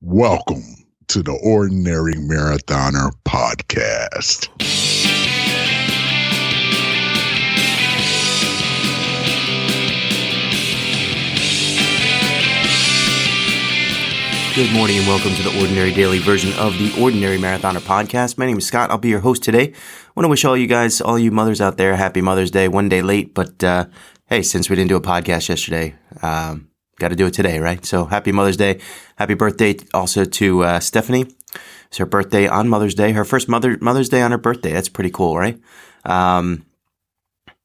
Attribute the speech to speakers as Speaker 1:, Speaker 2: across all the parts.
Speaker 1: Welcome to the Ordinary Marathoner podcast.
Speaker 2: Good morning and welcome to the Ordinary Daily version of the Ordinary Marathoner podcast. My name is Scott. I'll be your host today. I want to wish all you guys, all you mothers out there, happy Mother's Day. One day late, but hey, since we didn't do a podcast yesterday, got to do it today, right? So happy Mother's Day. Happy birthday also to Stephanie. It's her birthday on Mother's Day. Her first Mother's Day on her birthday. That's pretty cool, right? Yeah,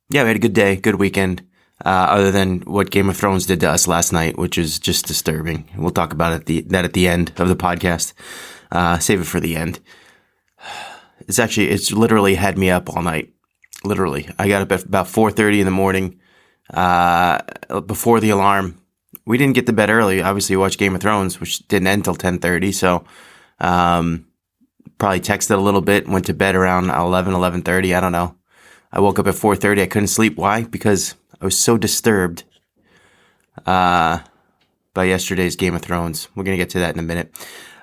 Speaker 2: we had a good day, good weekend. Other than what Game of Thrones did to us last night, which is just disturbing. We'll talk about that at the end of the podcast. Save it for the end. It's literally had me up all night. Literally. I got up at about 4:30 in the morning, before the alarm. We didn't get to bed early. Obviously, we watched Game of Thrones, which didn't end till 10:30. So, probably texted a little bit, went to bed around 11:30. I don't know. I woke up at 4:30. I couldn't sleep. Why? Because I was so disturbed by yesterday's Game of Thrones. We're going to get to that in a minute.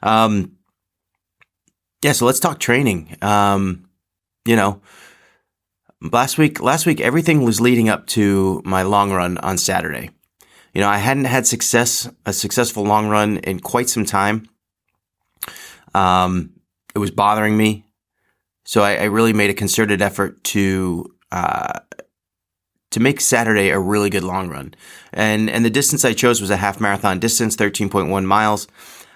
Speaker 2: Yeah, so let's talk training. Last week, everything was leading up to my long run on Saturday. I hadn't had a successful long run in quite some time. It was bothering me. So I really made a concerted effort to make Saturday a really good long run. And the distance I chose was a half marathon distance, 13.1 miles.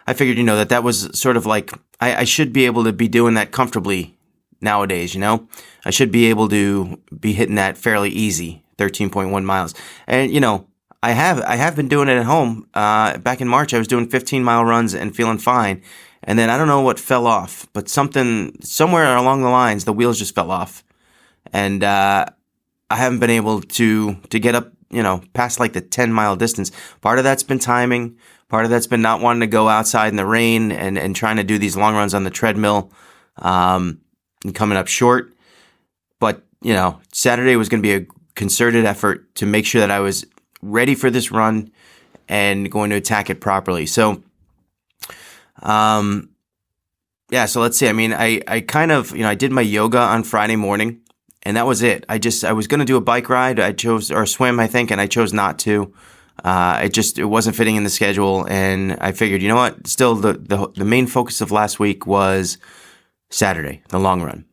Speaker 2: I figured, that was sort of like, I should be able to be doing that comfortably nowadays, I should be able to be hitting that fairly easy, 13.1 miles. And, I have been doing it at home. Back in March, I was doing 15-mile runs and feeling fine. And then I don't know what fell off, but somewhere along the lines, the wheels just fell off. And, I haven't been able to get up, past like the 10-mile distance. Part of that's been timing. Part of that's been not wanting to go outside in the rain and trying to do these long runs on the treadmill, and coming up short. But, Saturday was going to be a concerted effort to make sure that I was ready for this run and going to attack it properly. So, yeah, so let's see. I mean, I kind of, I did my yoga on Friday morning. And that was it. I was going to do a bike ride. Or swim, I think, and I chose not to. It wasn't fitting in the schedule. And I figured, you know what? Still, the main focus of last week was Saturday, the long run.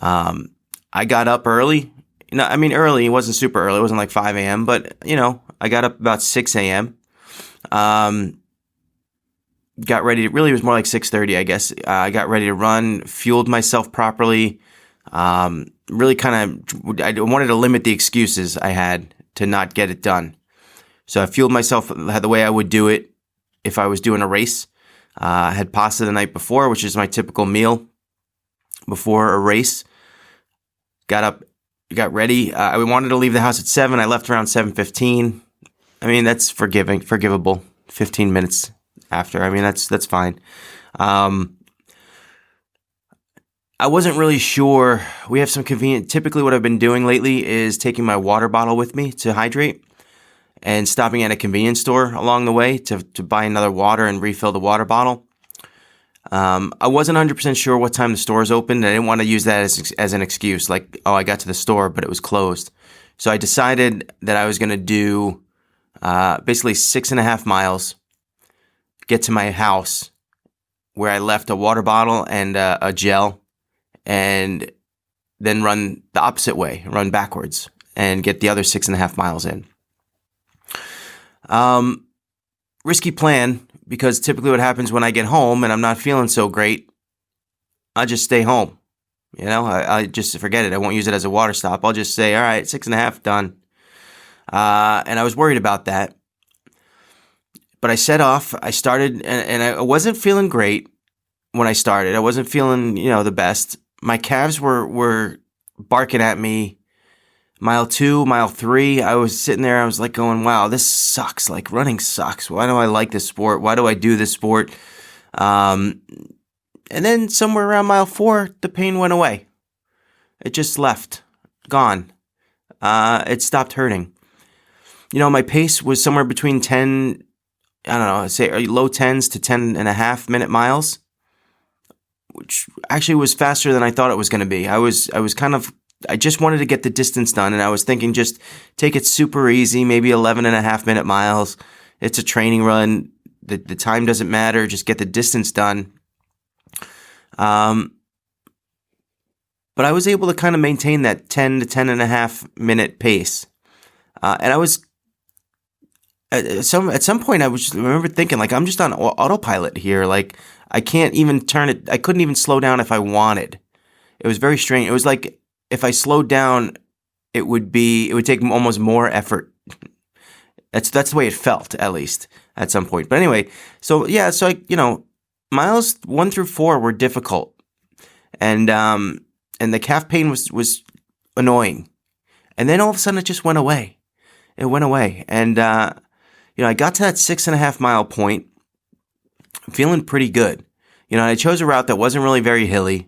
Speaker 2: I got up early. Early. It wasn't super early. It wasn't like 5 a.m. But, I got up about 6 a.m. Got ready. It was more like 6:30, I guess. I got ready to run, fueled myself properly. Really kind of, I wanted to limit the excuses I had to not get it done. So I fueled myself the way I would do it if I was doing a race. I had pasta the night before, which is my typical meal before a race. Got up, got ready. I wanted to leave the house at 7. I left around 7:15. That's forgivable. 15 minutes after. That's fine. I wasn't really sure. We have some typically what I've been doing lately is taking my water bottle with me to hydrate and stopping at a convenience store along the way to buy another water and refill the water bottle. I wasn't 100% sure what time the stores opened. I didn't want to use that as an excuse, like, I got to the store, but it was closed. So I decided that I was going to do basically 6.5 miles, get to my house where I left a water bottle and a gel, and then run the opposite way, run backwards, and get the other 6.5 miles in. Risky plan, because typically what happens when I get home and I'm not feeling so great, I just stay home. I just forget it. I won't use it as a water stop. I'll just say, all right, 6.5, done. And I was worried about that. But I set off. I started, and I wasn't feeling great when I started. I wasn't feeling, the best. My calves were barking at me. Mile 2, mile 3, I was sitting there. I was like going, wow, this sucks. Like, running sucks. Why do I like this sport? Why do I do this sport? And then somewhere around mile 4, the pain went away. It just left. Gone. It stopped hurting. My pace was somewhere between 10 I don't know, say low 10s to 10.5 minute miles, which actually was faster than I thought it was going to be. I just wanted to get the distance done, and I was thinking just take it super easy, maybe 11.5 minute miles. It's a training run. The time doesn't matter. Just get the distance done. But I was able to kind of maintain that 10 to 10.5 minute pace. And I was, at some point, I remember thinking, like, I'm just on autopilot here. Like, I can't even turn it. I couldn't even slow down if I wanted. It was very strange. It was like if I slowed down, it would take almost more effort. That's the way it felt, at least at some point. But anyway, so miles 1 through 4 were difficult, and the calf pain was annoying, and then all of a sudden it just went away. It went away, and I got to that 6.5 mile point, feeling pretty good. I chose a route that wasn't really very hilly.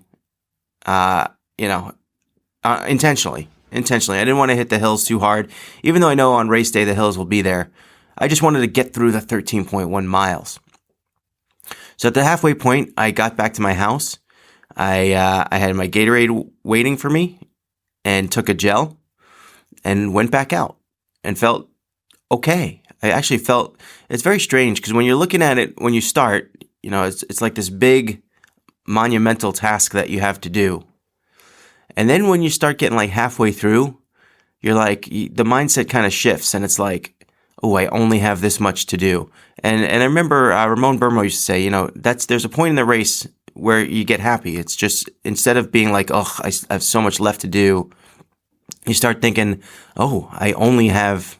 Speaker 2: Intentionally. I didn't want to hit the hills too hard, even though I know on race day the hills will be there. I just wanted to get through the 13.1 miles. So at the halfway point, I got back to my house. I had my Gatorade waiting for me and took a gel and went back out and felt okay. I actually felt, it's very strange because when you're looking at it, when you start, it's like this big monumental task that you have to do. And then when you start getting like halfway through, you're like, the mindset kind of shifts and it's like, oh, I only have this much to do. And I remember Ramon Burmo used to say, there's a point in the race where you get happy. It's just, instead of being like, oh, I have so much left to do, you start thinking, oh, I only have,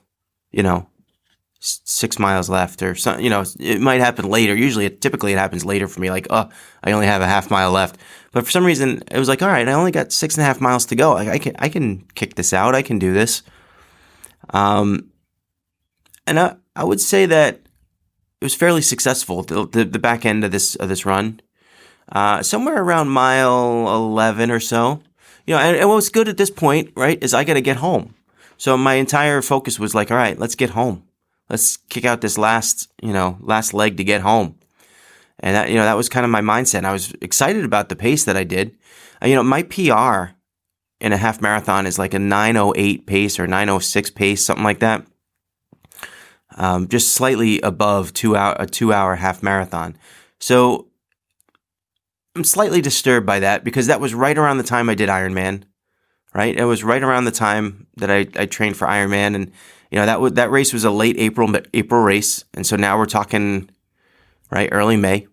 Speaker 2: 6 miles left or something. It might happen later. Typically it happens later for me. Like, oh, I only have a half mile left. But for some reason, it was like, all right, I only got 6.5 miles to go. I can kick this out. I can do this. And I would say that it was fairly successful. The back end of this run, somewhere around mile 11 or so. And what's good at this point, right, is I got to get home. So my entire focus was like, all right, let's get home. Let's kick out this last leg to get home. And that was kind of my mindset. I was excited about the pace that I did. My PR in a half marathon is like a 9:08 pace or 9:06 pace, something like that. Just slightly above a 2-hour half marathon. So I'm slightly disturbed by that because that was right around the time I did Ironman, right? It was right around the time that I trained for Ironman, and that race was a late April race, and so now we're talking right early May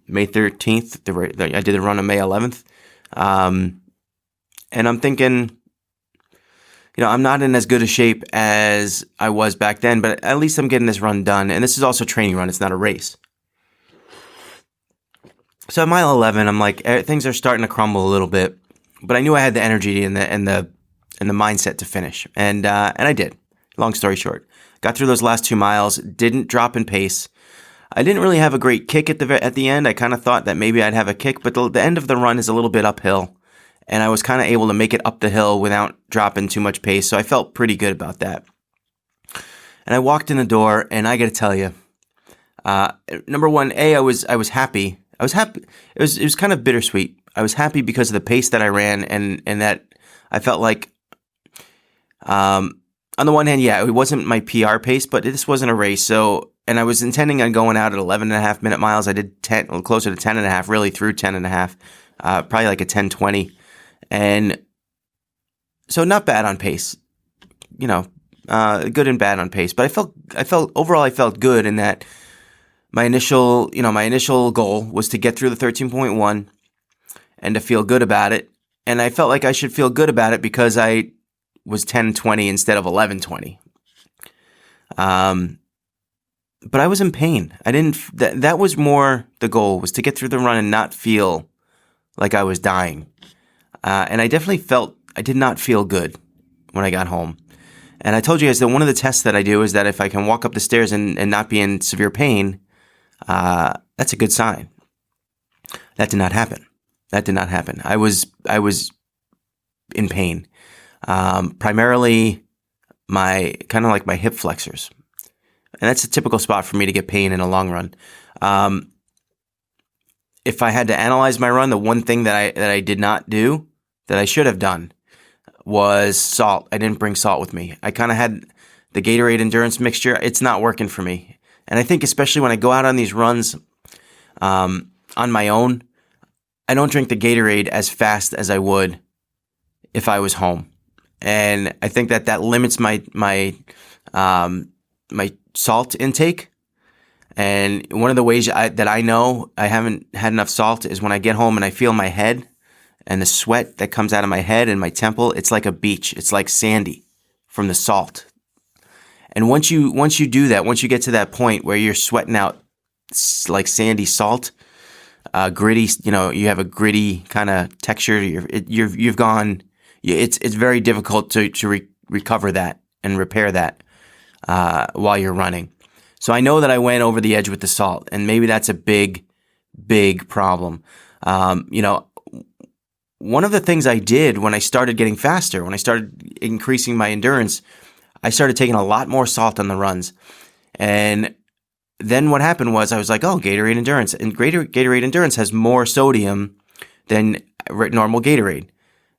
Speaker 2: 13th. I did the run on May 11th, and I'm thinking, I'm not in as good a shape as I was back then, but at least I'm getting this run done, and this is also a training run. It's not a race. So at mile 11, I'm like, things are starting to crumble a little bit, but I knew I had the energy and the mindset to finish, and I did. Long story short, got through those last 2 miles, didn't drop in pace. I didn't really have a great kick at the end. I kind of thought that maybe I'd have a kick, but the end of the run is a little bit uphill, and I was kind of able to make it up the hill without dropping too much pace, so I felt pretty good about that. And I walked in the door, and I got to tell you, number one, I was happy. I was happy. It was kind of bittersweet. I was happy because of the pace that I ran, and that I felt like, on the one hand, yeah, it wasn't my PR pace, but this wasn't a race. So, and I was intending on going out at 11.5 minute miles. I did closer to 10.5, really through 10.5, probably like a 10:20. And so not bad on pace, good and bad on pace. But overall, I felt good in that my initial goal was to get through the 13.1 and to feel good about it. And I felt like I should feel good about it because I was 10:20 instead of 11:20. But I was in pain. That was more the goal, was to get through the run and not feel like I was dying. And I definitely I did not feel good when I got home. And I told you guys that one of the tests that I do is that if I can walk up the stairs and not be in severe pain, that's a good sign. That did not happen. I was in pain. Primarily my hip flexors. And that's a typical spot for me to get pain in a long run. If I had to analyze my run, the one thing that I did not do that I should have done was salt. I didn't bring salt with me. I kind of had the Gatorade endurance mixture. It's not working for me. And I think especially when I go out on these runs on my own, I don't drink the Gatorade as fast as I would if I was home. And I think that limits my salt intake. And one of the ways that I know I haven't had enough salt is when I get home and I feel my head and the sweat that comes out of my head and my temple. It's like a beach. It's like sandy from the salt. And once you do that, once you get to that point where you're sweating out like sandy salt, gritty, you have a gritty kind of texture. You've gone. It's very difficult to recover that and repair that while you're running. So I know that I went over the edge with the salt, and maybe that's a big, big problem. One of the things I did when I started getting faster, when I started increasing my endurance, I started taking a lot more salt on the runs. And then what happened was I was like, oh, Gatorade Endurance. And Gatorade Endurance has more sodium than normal Gatorade.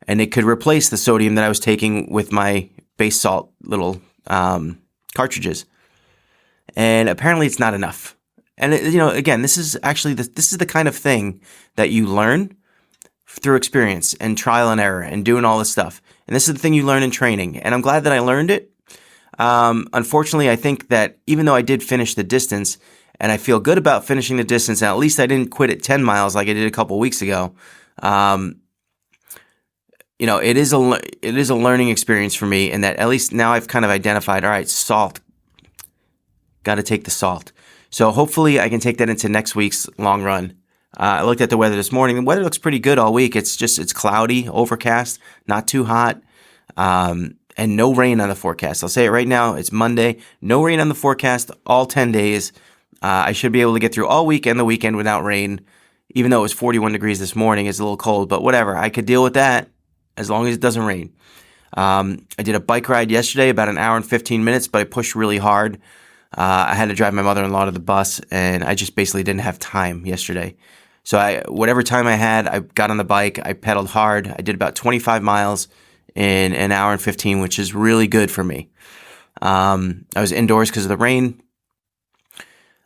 Speaker 2: And it could replace the sodium that I was taking with my base salt little cartridges. And apparently it's not enough. And, again, this is the kind of thing that you learn through experience and trial and error and doing all this stuff. And this is the thing you learn in training. And I'm glad that I learned it. Unfortunately, I think that even though I did finish the distance and I feel good about finishing the distance, and at least I didn't quit at 10 miles like I did a couple of weeks ago, it is a learning experience for me, and that at least now I've kind of identified, all right, salt. Got to take the salt. So hopefully I can take that into next week's long run. I looked at the weather this morning. The weather looks pretty good all week. It's cloudy, overcast, not too hot, and no rain on the forecast. I'll say it right now. It's Monday. No rain on the forecast all 10 days. I should be able to get through all week and the weekend without rain, even though it was 41 degrees this morning. It's a little cold, but whatever. I could deal with that as long as it doesn't rain. I did a bike ride yesterday, about an hour and 15 minutes, but I pushed really hard. I had to drive my mother-in-law to the bus, and I just basically didn't have time yesterday. So whatever time I had, I got on the bike, I pedaled hard. I did about 25 miles in an hour and 15, which is really good for me. I was indoors because of the rain.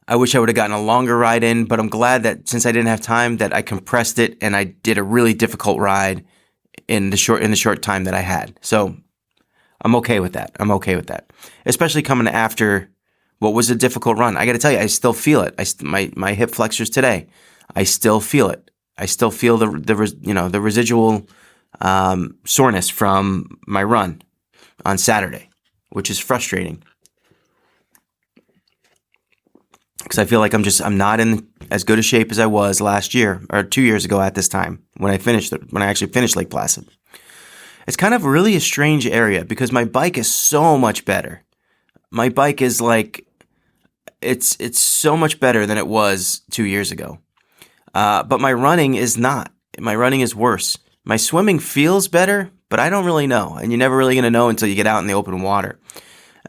Speaker 2: I wish I would have gotten a longer ride in, but I'm glad that since I didn't have time, that I compressed it and I did a really difficult ride in the short time that I had. So I'm okay with that. Especially coming after what was a difficult run. I got to tell you, I still feel it. My hip flexors today, I still feel it. I still feel the residual soreness from my run on Saturday, which is frustrating because I feel like I'm not in as good a shape as I was last year or 2 years ago at this time when I actually finished Lake Placid. It's kind of really a strange area because my bike is so much better. My bike is like it's so much better than it was 2 years ago. But my running is not. My running is worse. My swimming feels better, but I don't really know. And you're never really going to know until you get out in the open water.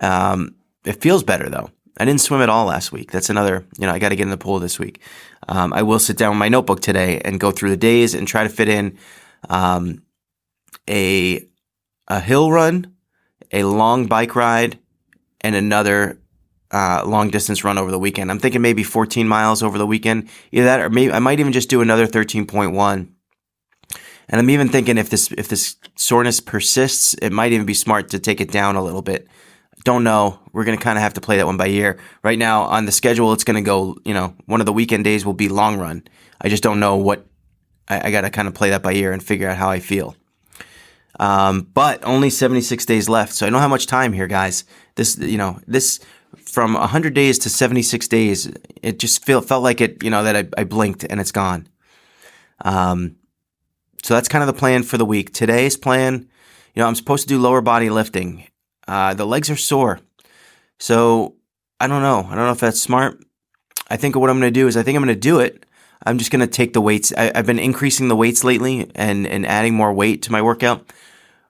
Speaker 2: It feels better, though. I didn't swim at all last week. That's another, I got to get in the pool this week. I will sit down with my notebook today and go through the days and try to fit in a hill run, a long bike ride, and another long distance run over the weekend. I'm thinking maybe 14 miles over the weekend. Either that or maybe I might even just do another 13.1. And I'm even thinking if this soreness persists, it might even be smart to take it down a little bit. Don't know. We're going to kind of have to play that one by ear. Right now on the schedule, it's going to go, one of the weekend days will be long run. I just don't know what, I got to kind of play that by ear and figure out how I feel. But only 76 days left. So I don't have much time here, guys. This from 100 days to 76 days, it just felt like it, that I blinked and it's gone. So that's kind of the plan for the week. Today's plan, I'm supposed to do lower body lifting. The legs are sore. So I don't know. I don't know if that's smart. I think what I'm going to do is I'm going to do it. I'm just going to take the weights. I've been increasing the weights lately and adding more weight to my workout.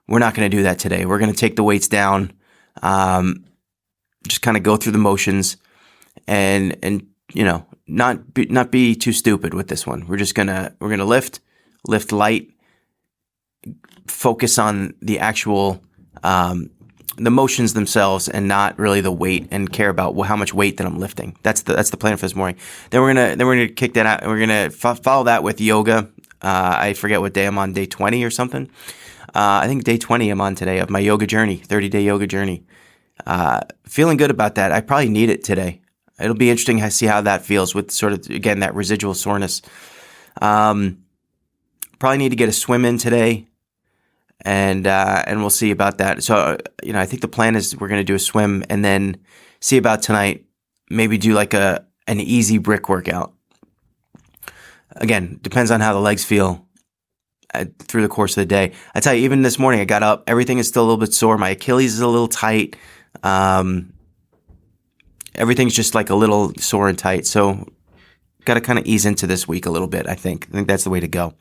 Speaker 2: We're not going to do that today. We're going to take the weights down just kind of go through the motions and not be too stupid with this one. We're gonna lift light, focus on the actual the motions themselves and not really the weight, and care about how much weight that I'm lifting. That's the plan for this morning. Then we're gonna kick that out, and we're gonna follow that with yoga. I forget what day I'm on, day 20 or something. I think day 20 I'm on today of my yoga journey, 30-day yoga journey. Feeling good about that. I probably need it today. It'll be interesting to see how that feels with sort of, again, that residual soreness. Probably need to get a swim in today. And we'll see about that. So, I think the plan is we're going to do a swim and then see about tonight, maybe do like an easy brick workout. Again, depends on how the legs feel through the course of the day. I tell you, even this morning, I got up, everything is still a little bit sore. My Achilles is a little tight. Everything's just like a little sore and tight. So, got to kind of ease into this week a little bit, I think. I think that's the way to go.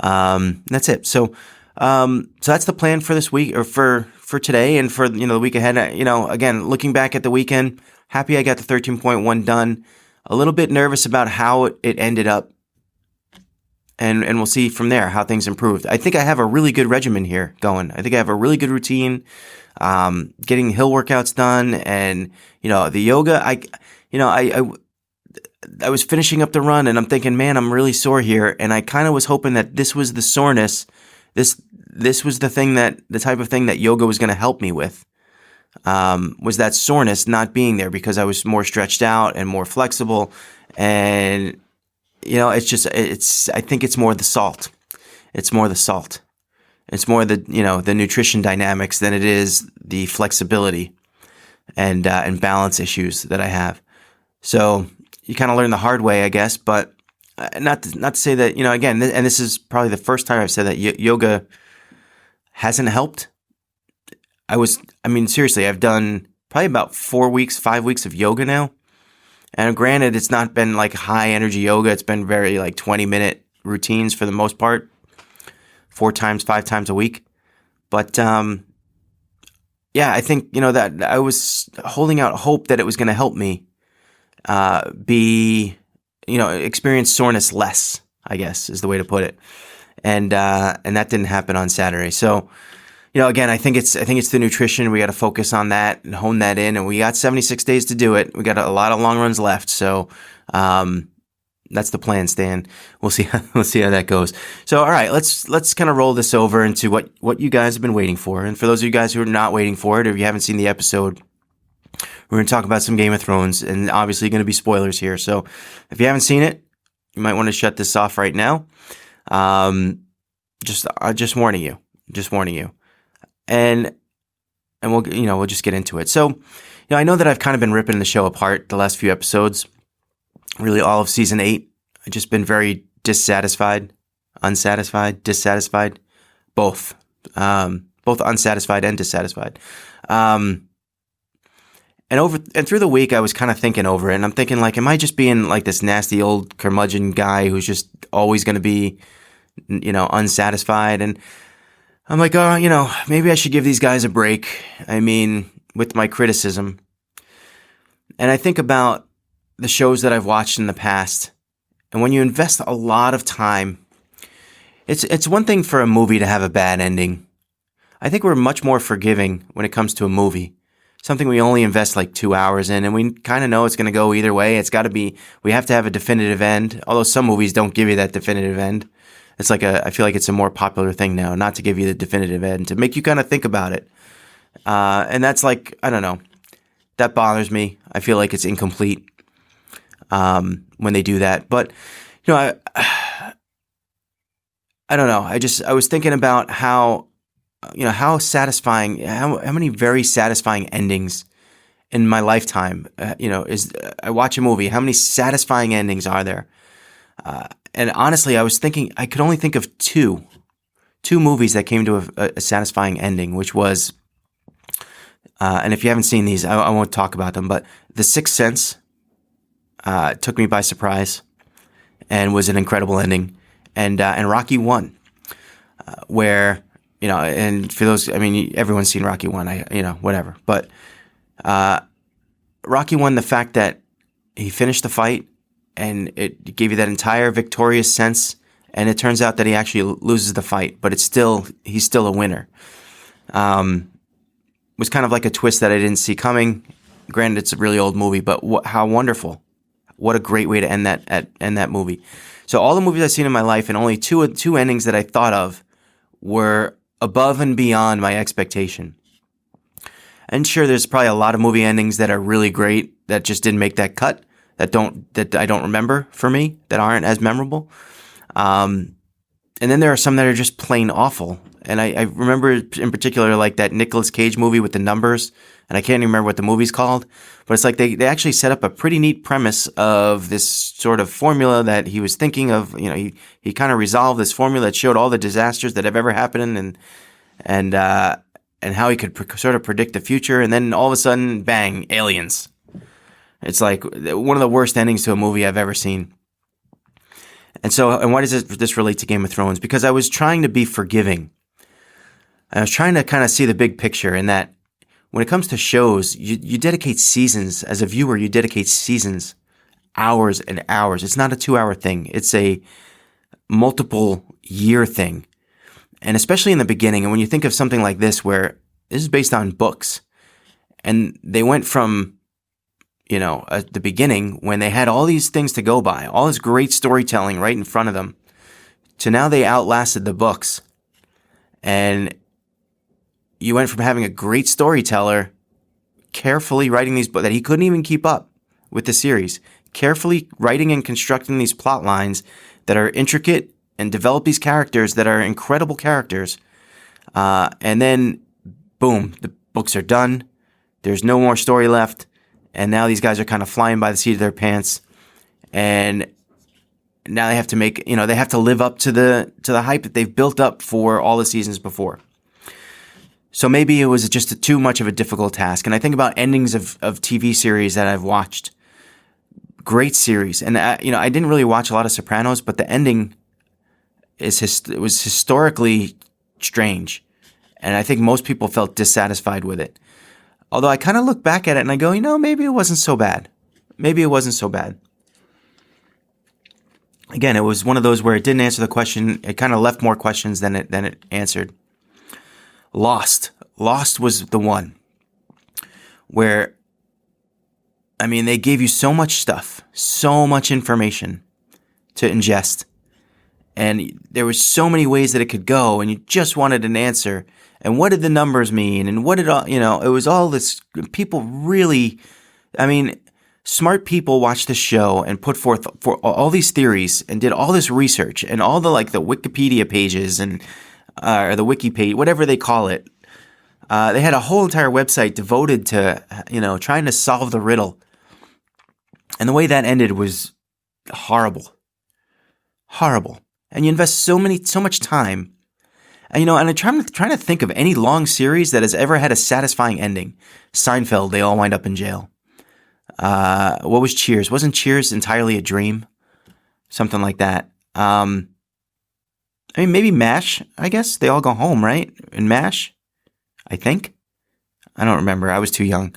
Speaker 2: That's it. So that's the plan for this week, or for today, and for the week ahead. Again, looking back at the weekend, happy I got the 13.1 done. A little bit nervous about how it ended up, and we'll see from there how things improved. I think I have a really good regimen here going. I think I have a really good routine. Getting hill workouts done, and the yoga. I was finishing up the run, and I'm thinking, man, I'm really sore here, and I kind of was hoping that this was the soreness. This was the type of thing that yoga was going to help me with, was that soreness not being there, because I was more stretched out and more flexible. And, I think it's more the salt. It's more the salt. It's more the nutrition dynamics than it is the flexibility and balance issues that I have. So you kind of learn the hard way, I guess, but not to say that, again, and this is probably the first time I've said that yoga hasn't helped. Seriously, I've done probably about 5 weeks of yoga now. And granted, it's not been like high energy yoga. It's been very like 20-minute routines for the most part, 5 times a week. But, I think, that I was holding out hope that it was going to help me, experience soreness less, I guess is the way to put it. And that didn't happen on Saturday. So, again, I think it's the nutrition. We got to focus on that and hone that in. And we got 76 days to do it. We got a lot of long runs left. So, that's the plan, Stan. We'll see how that goes. So, all right, let's kind of roll this over into what you guys have been waiting for. And for those of you guys who are not waiting for it, or if you haven't seen the episode, we're going to talk about some Game of Thrones, and obviously going to be spoilers here. So if you haven't seen it, you might want to shut this off right now. Just warning you, and we'll just get into it. So, I know that I've kind of been ripping the show apart the last few episodes, really all of season 8. I've just been very dissatisfied, both unsatisfied and dissatisfied. And through the week, I was kind of thinking over it, and I'm thinking, like, am I just being like this nasty old curmudgeon guy who's just always going to be, unsatisfied? And I'm like, maybe I should give these guys a break. With my criticism. And I think about the shows that I've watched in the past, and when you invest a lot of time, it's one thing for a movie to have a bad ending. I think we're much more forgiving when it comes to a movie. Something we only invest like 2 hours in, and we kind of know it's going to go either way. We have to have a definitive end, although some movies don't give you that definitive end. It's like I feel like it's a more popular thing now, not to give you the definitive end, to make you kind of think about it. And that's like, I don't know, that bothers me. I feel like it's incomplete when they do that. But, I don't know. I was thinking about how satisfying, how many very satisfying endings in my lifetime, I watch a movie, how many satisfying endings are there? And honestly, I was thinking, I could only think of two movies that came to a satisfying ending, which was, and if you haven't seen these, I won't talk about them, but The Sixth Sense took me by surprise and was an incredible ending. And Rocky 1, where, and for those, everyone's seen Rocky 1, whatever. But Rocky won the fact that he finished the fight and it gave you that entire victorious sense. And it turns out that he actually loses the fight, but he's still a winner. It was kind of like a twist that I didn't see coming. Granted, it's a really old movie, but how wonderful. What a great way to end that movie. So all the movies I've seen in my life, and only two endings that I thought of were above and beyond my expectation. And sure, there's probably a lot of movie endings that are really great that just didn't make that cut, that I don't remember for me, that aren't as memorable. And then there are some that are just plain awful. And I remember in particular like that Nicolas Cage movie with the numbers, and I can't even remember what the movie's called, but it's like they actually set up a pretty neat premise of this sort of formula that he was thinking of. He kind of resolved this formula that showed all the disasters that have ever happened and how he could sort of predict the future. And then all of a sudden, bang, aliens. It's like one of the worst endings to a movie I've ever seen. And why does this relate to Game of Thrones? Because I was trying to be forgiving. I was trying to kind of see the big picture in that when it comes to shows, you dedicate seasons. As a viewer, you dedicate seasons, hours and hours. It's not a 2-hour thing. It's a multiple year thing. And especially in the beginning, and when you think of something like this, where this is based on books, and they went from, at the beginning when they had all these things to go by, all this great storytelling right in front of them, to now they outlasted the books. And you went from having a great storyteller carefully writing these books that he couldn't even keep up with the series, carefully writing and constructing these plot lines that are intricate and develop these characters that are incredible characters. And then, boom, the books are done. There's no more story left. And now these guys are kind of flying by the seat of their pants. And now they have to they have to live up to the hype that they've built up for all the seasons before. So maybe it was just too much of a difficult task. And I think about endings of TV series that I've watched. Great series. And, I didn't really watch a lot of Sopranos, but the ending it was historically strange. And I think most people felt dissatisfied with it. Although I kind of look back at it and I go, maybe it wasn't so bad. Maybe it wasn't so bad. Again, it was one of those where it didn't answer the question. It kind of left more questions than it answered. Lost was the one where, they gave you so much stuff, so much information to ingest. And there were so many ways that it could go, and you just wanted an answer. And what did the numbers mean? And what did it was all this, people really, smart people watched the show and put forth for all these theories and did all this research and all the Wikipedia pages and, or the wiki page, whatever they call it. They had a whole entire website devoted to, trying to solve the riddle. And the way that ended was horrible. Horrible. And you invest so much time. And, and I'm trying to think of any long series that has ever had a satisfying ending. Seinfeld, they all wind up in jail. What was Cheers? Wasn't Cheers entirely a dream? Something like that. Maybe MASH, I guess. They all go home, right? In MASH, I think. I don't remember. I was too young.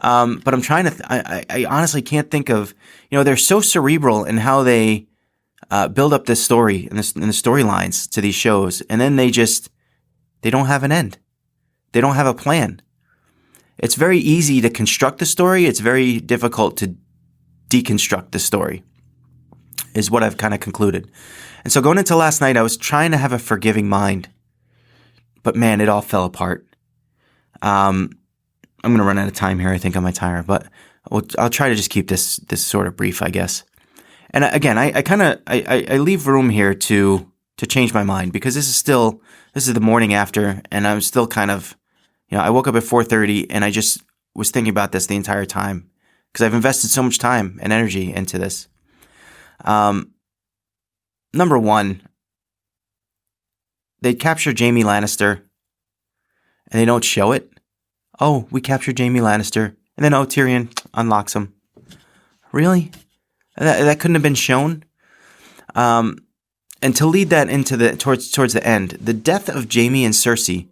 Speaker 2: But I'm trying to, I honestly can't think of, they're so cerebral in how they build up this story and the storylines to these shows. And then they don't have an end. They don't have a plan. It's very easy to construct the story. It's very difficult to deconstruct the story, is what I've kind of concluded. And so going into last night, I was trying to have a forgiving mind, but man, it all fell apart. I'm going to run out of time here, I think, on my timer, but I'll try to just keep this sort of brief, I guess. And again, I leave room here to change my mind, because this is the morning after, and I'm still kind of, I woke up at 4:30 and I just was thinking about this the entire time, because I've invested so much time and energy into this. Number one, they capture Jaime Lannister and they don't show it. Oh, we captured Jaime Lannister, and then Tyrion unlocks him. Really? That couldn't have been shown. And to lead that into towards the end, the death of Jaime and Cersei,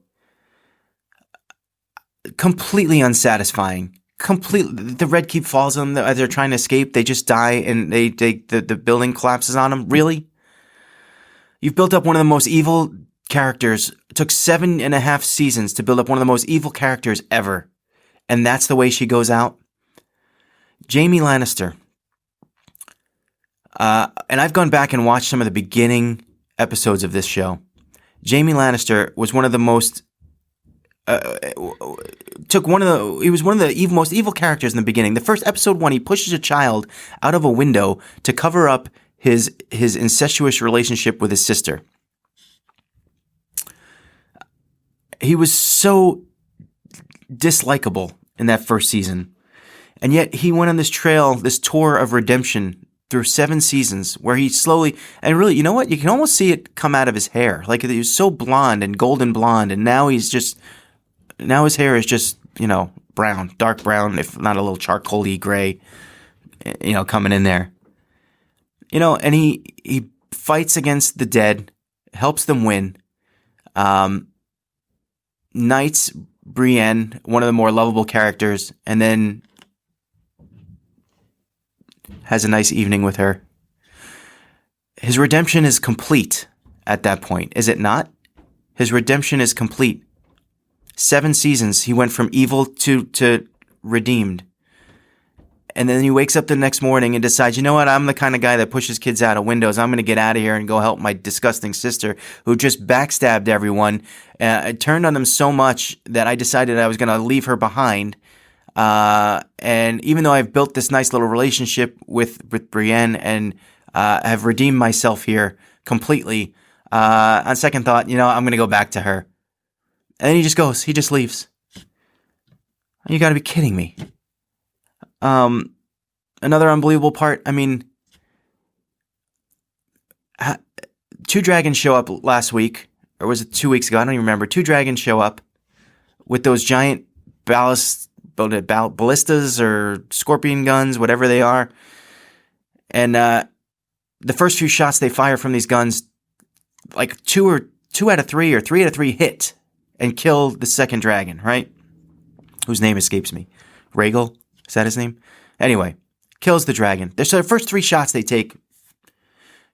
Speaker 2: completely unsatisfying, completely. The Red Keep falls on them as they're trying to escape. They just die, and the building collapses on them. Really? You've built up one of the most evil characters. It took 7.5 seasons to build up one of the most evil characters ever. And that's the way she goes out? Jaime Lannister. And I've gone back and watched some of the beginning episodes of this show. Jaime Lannister was one of the most... he was one of the most evil characters in the beginning. The first episode 1, he pushes a child out of a window to cover up his incestuous relationship with his sister. He was so dislikable in that first season. And yet he went on this tour of redemption through 7 seasons where he slowly, and really, you know what? You can almost see it come out of his hair. Like he was so blonde and golden blonde, and now his hair is just, brown, dark brown, if not a little charcoaly gray, coming in there. And he fights against the dead, helps them win, knights Brienne, one of the more lovable characters, and then has a nice evening with her. His redemption is complete at that point, is it not? His redemption is complete. 7 seasons, he went from evil to redeemed. And then he wakes up the next morning and decides, you know what, I'm the kind of guy that pushes kids out of windows. I'm going to get out of here and go help my disgusting sister who just backstabbed everyone. It turned on them so much that I decided I was going to leave her behind. And even though I've built this nice little relationship with Brienne and have redeemed myself here completely, on second thought, I'm going to go back to her. And then he just leaves. You got to be kidding me. Another unbelievable part, 2 dragons show up last week, or was it 2 weeks ago? I don't even remember. 2 dragons show up with those giant ballistas or scorpion guns, whatever they are. And the first few shots they fire from these guns, like 2 out of 3 or 3 out of 3 hit and kill the second dragon, right? Whose name escapes me. Rhaegal? Is that his name? Anyway, kills the dragon. So the first 3 shots they take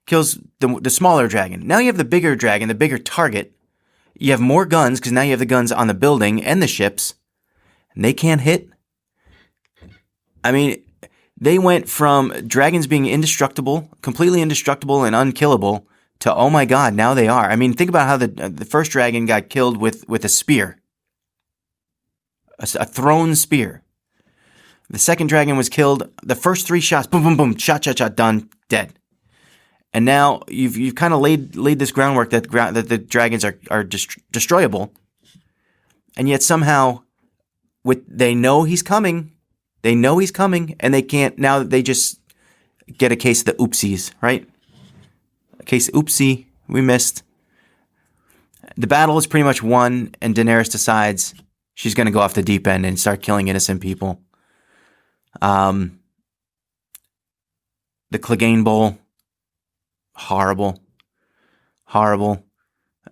Speaker 2: kills the smaller dragon. Now you have the bigger dragon, the bigger target. You have more guns because now you have the guns on the building and the ships. And they can't hit. They went from dragons being indestructible, completely indestructible and unkillable, to, oh my God, now they are. Think about how the first dragon got killed with a spear. A thrown spear. The second dragon was killed. The first 3 shots, boom, boom, boom, shot, done, dead. And now you've kind of laid this groundwork that the dragons are destroyable, and yet somehow, they know he's coming, and they can't. Now they just get a case of the oopsies, right? A case of oopsie, we missed. The battle is pretty much won, and Daenerys decides she's going to go off the deep end and start killing innocent people. The Clegane Bowl, horrible.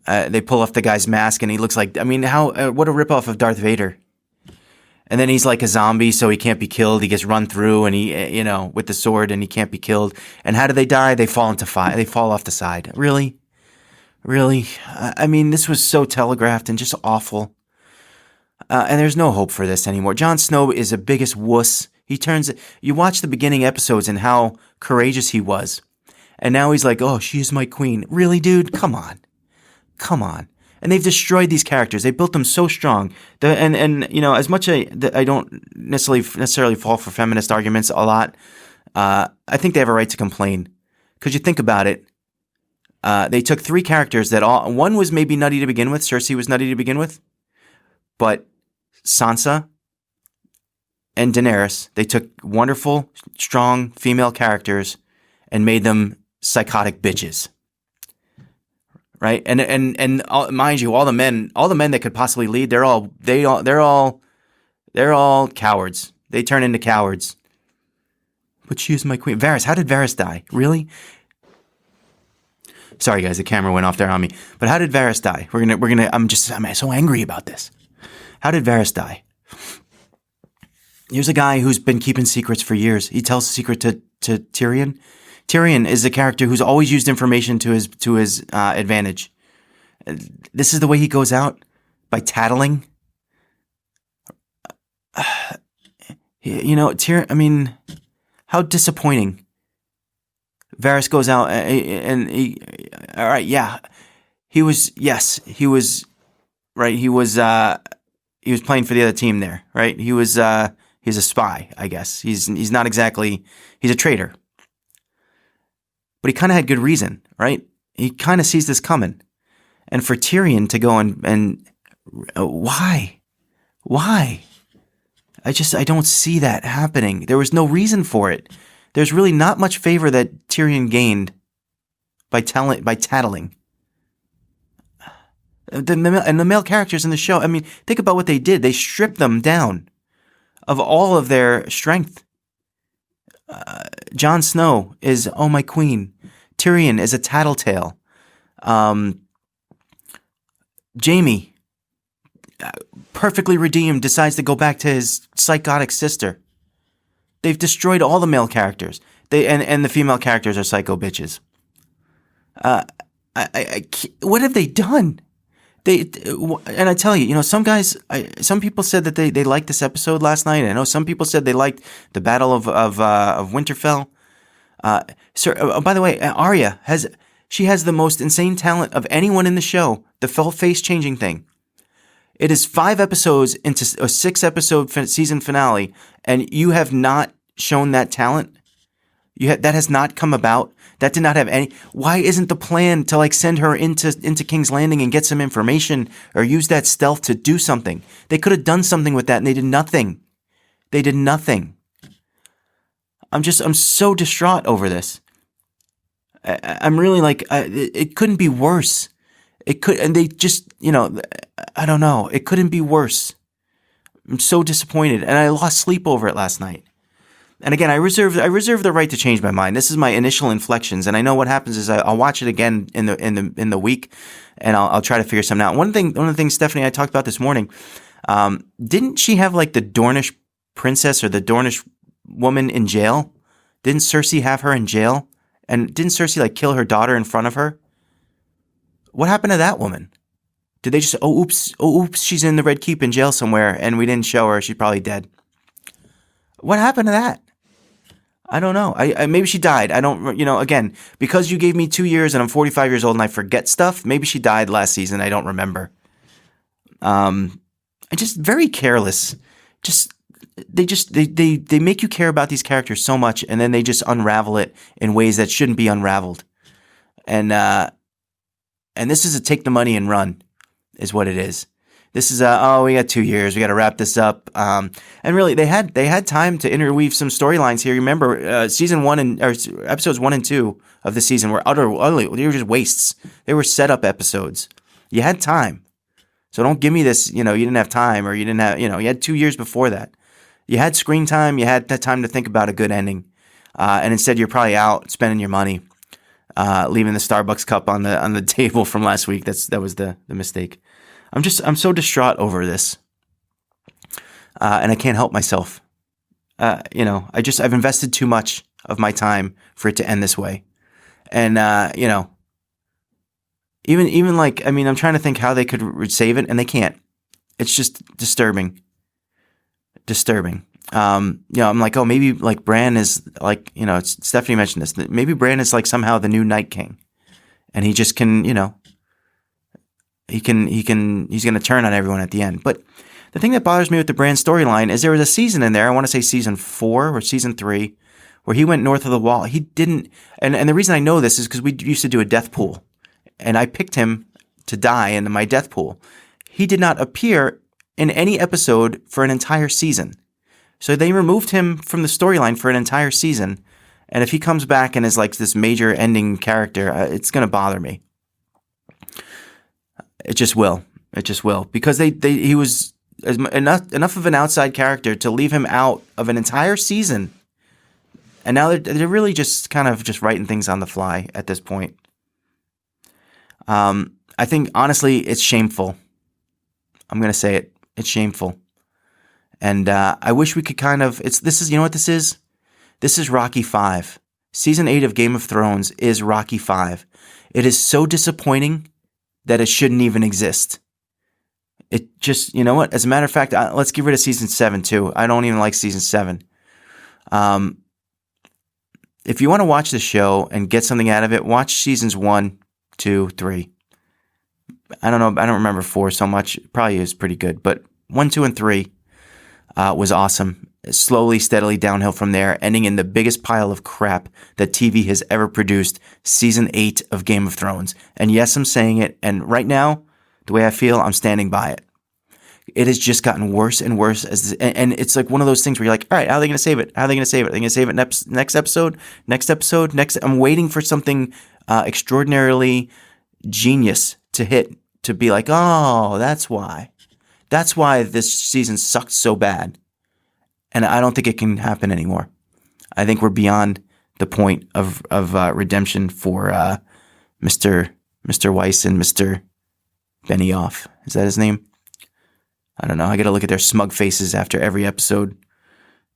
Speaker 2: They pull off the guy's mask and he looks like, what a ripoff of Darth Vader. And then he's like a zombie, so he can't be killed. He gets run through and he, with the sword, and he can't be killed. And how do they die? They fall into fire. They fall off the side. Really? This was so telegraphed and just awful. And there's no hope for this anymore. Jon Snow is the biggest wuss. You watch the beginning episodes and how courageous he was. And now he's like, oh, she is my queen. Really, dude? Come on. And they've destroyed these characters. They built them so strong. As much I don't necessarily fall for feminist arguments a lot, I think they have a right to complain. Because you think about it, they took 3 characters one was maybe nutty to begin with. Cersei was nutty to begin with. But Sansa and Daenerys, they took wonderful, strong female characters and made them psychotic bitches. Right? And mind you, all the men that could possibly lead, they're all cowards. They turn into cowards. But she is my queen. Varys, how did Varys die? Really? Sorry guys, the camera went off there on me. But how did Varys die? I'm so angry about this. How did Varys die? Here's a guy who's been keeping secrets for years. He tells a secret to Tyrion. Tyrion is a character who's always used information to his advantage. This is the way he goes out, by tattling. Tyrion. I mean, how disappointing. Varys goes out and he. All right, yeah, he was. Yes, he was. Right, he was. He was playing for the other team there. Right, he was. He's a spy, I guess. He's not exactly. He's a traitor. But he kind of had good reason, right? He kind of sees this coming. And for Tyrion to go and why? I don't see that happening. There was no reason for it. There's really not much favor that Tyrion gained by tattling. And the male characters in the show, I mean, think about what they did. They stripped them down of all of their strength. Jon Snow is, oh my queen. Tyrion is a tattletale. Jaime, perfectly redeemed, decides to go back to his psychotic sister. They've destroyed all the male characters. And the female characters are psycho bitches. What have they done? And I tell you, some some people said that they liked this episode last night. I know some people said they liked the Battle of Winterfell. By the way, Arya has the most insane talent of anyone in the show. The face changing thing. It is 5 episodes into a 6-episode season finale, and you have not shown that talent. That has not come about. That did not have any. Why isn't the plan to send her into King's Landing and get some information or use that stealth to do something? They could have done something with that, and they did nothing. They did nothing. I'm so distraught over this. I'm really it couldn't be worse. And they just, I don't know. It couldn't be worse. I'm so disappointed, and I lost sleep over it last night. And again, I reserve the right to change my mind. This is my initial inflections, and I know what happens is I'll watch it again in the week, and I'll try to figure something out. One of the things Stephanie and I talked about this morning, didn't she have the Dornish princess or the Dornish woman in jail? Didn't Cersei have her in jail? And didn't Cersei kill her daughter in front of her? What happened to that woman? Did they just, oops, she's in the Red Keep in jail somewhere, and we didn't show her, she's probably dead. What happened to that? I don't know. I maybe she died. I don't, again, because you gave me 2 years and I'm 45 years old and I forget stuff, maybe she died last season, I don't remember. I'm just very careless. They make you care about these characters so much, and then they just unravel it in ways that shouldn't be unraveled. And this is a take the money and run, is what it is. This is we got 2 years, we got to wrap this up. And really, they had time to interweave some storylines here. Remember, season 1 or episodes 1 and 2 of the season were utterly, they were just wastes. They were setup episodes. You had time, so don't give me this. You didn't have time, or you didn't have. You had 2 years before that. You had screen time. You had that time to think about a good ending, and instead you're probably out spending your money, leaving the Starbucks cup on the table from last week. That was the mistake. I'm so distraught over this, and I can't help myself. I've invested too much of my time for it to end this way, and even I'm trying to think how they could save it, and they can't. It's just disturbing. I'm like, oh, maybe Bran is Stephanie mentioned this. That maybe Bran is somehow the new Night King, and he just can, he's going to turn on everyone at the end. But the thing that bothers me with the Bran storyline is there was a season in there, I want to say season 4 or season 3, where he went north of the wall. He didn't, and the reason I know this is because we used to do a death pool, and I picked him to die in my death pool. He did not appear in any episode for an entire season. So they removed him from the storyline for an entire season. And if he comes back and is this major ending character, it's going to bother me. It just will. Because he was enough of an outside character to leave him out of an entire season. And now they're really just kind of just writing things on the fly at this point. I think, honestly, it's shameful. I'm going to say it. It's shameful. And I wish we could kind of, you know what this is? This is Rocky 5. Season 8 of Game of Thrones is Rocky 5. It is so disappointing that it shouldn't even exist. It just, you know what? As a matter of fact, let's get rid of season 7 too. I don't even like season 7. If you want to watch the show and get something out of it, watch seasons 1, 2, 3. I don't know. I don't remember 4 so much. It probably is pretty good. But 1, 2, and 3 was awesome. Slowly, steadily downhill from there, ending in the biggest pile of crap that TV has ever produced, season 8 of Game of Thrones. And yes, I'm saying it. And right now, the way I feel, I'm standing by it. It has just gotten worse and worse and it's like one of those things where you're like, all right, how are they going to save it? How are they going to save it? Are they going to save it next episode? I'm waiting for something extraordinarily genius to hit, to be like, oh, that's why this season sucked so bad. And I don't think it can happen anymore. I think we're beyond the point of redemption for Mr. Weiss and Mr. Benioff. Is that his name? I don't know. I got to look at their smug faces after every episode.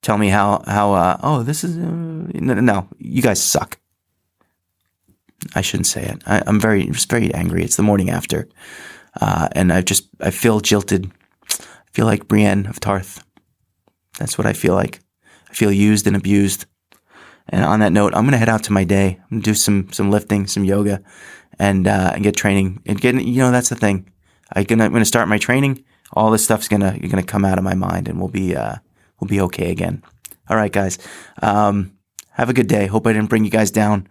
Speaker 2: Tell me this is, no, you guys suck. I shouldn't say it. I'm just very angry. It's the morning after. And I feel jilted. I feel like Brienne of Tarth. That's what I feel like. I feel used and abused. And on that note, I'm going to head out to my day. I'm going to do some lifting, some yoga, and get training. And that's the thing. I'm going to start my training. All this stuff's gonna come out of my mind, and we'll be okay again. All right, guys. Have a good day. Hope I didn't bring you guys down.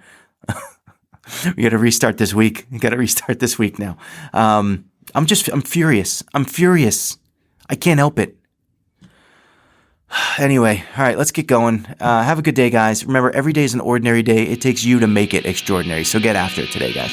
Speaker 2: We got to restart this week. Now. I'm furious. I can't help it. Anyway, all right, let's get going. Have a good day, guys. Remember, every day is an ordinary day. It takes you to make it extraordinary. So get after it today, guys.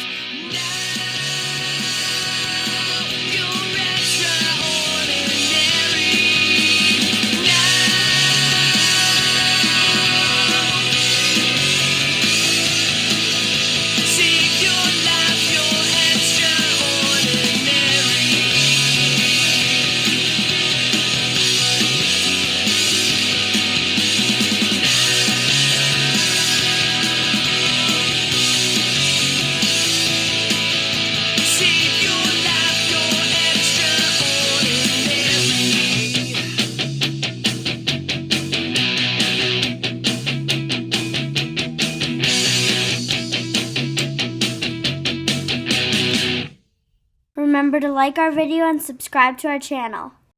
Speaker 3: Remember to like our video and subscribe to our channel.